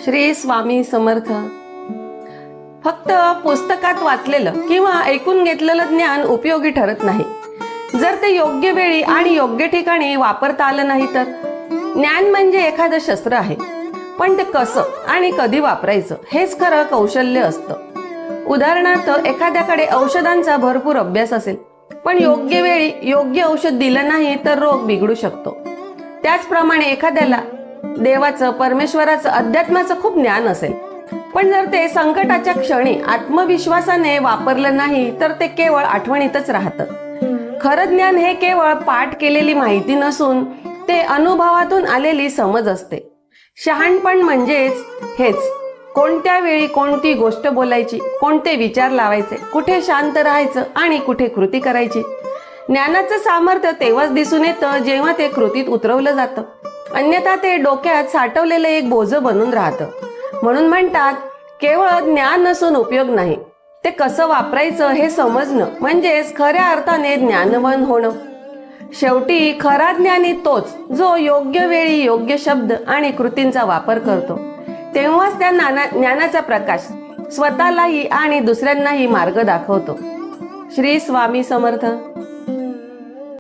श्री स्वामी समर्थ. फक्त पुस्तकात वाचलेलं किंवा ऐकून घेतलेलं ज्ञान उपयोगी ठरत नाही जर ते योग्य वेळी आणि योग्य ठिकाणी वापरता आलं नाही तर. ज्ञान म्हणजे एखादं शस्त्र आहे, पण ते कसं आणि कधी वापरायचं हेच खरं कौशल्य असतं. उदाहरणार्थ, एखाद्याकडे औषधांचा भरपूर अभ्यास असेल, पण योग्य वेळी योग्य औषध दिलं नाही तर रोग बिघडू शकतो. त्याचप्रमाणे एखाद्याला देवाचं, परमेश्वराचं, अध्यात्माचं खूप ज्ञान असेल, पण जर ते संकटाच्या क्षणी आत्मविश्वासाने वापरलं नाही तर ते केवळ आठवणीतच राहतं. खरं ज्ञान हे केवळ पाठ केलेली माहिती नसून ते अनुभवातून आलेली समज असते. शहाणपण म्हणजेच हेच. कोणत्या वेळी कोणती गोष्ट बोलायची, कोणते विचार लावायचे, कुठे शांत राहायचं आणि कुठे कृती करायची. ज्ञानाचं सामर्थ्य तेव्हाच दिसून येतं जेव्हा ते कृतीत उतरवलं जातं, अन्यथा ते डोक्यात साठवलेलं एक बोझं बनून राहतं. म्हणून म्हणतात, केवळ ज्ञान नसून उपयोग नाही, ते कसं वापरायचं हे समजणं म्हणजेच खऱ्या अर्थाने ज्ञानवान होणं. शेवटी खरा ज्ञानी तोच जो योग्य वेळी योग्य शब्द आणि कृतींचा वापर करतो. तेव्हाच त्या ज्ञानाचा प्रकाश स्वतःलाही आणि दुसऱ्यांनाही मार्ग दाखवतो. श्री स्वामी समर्थ.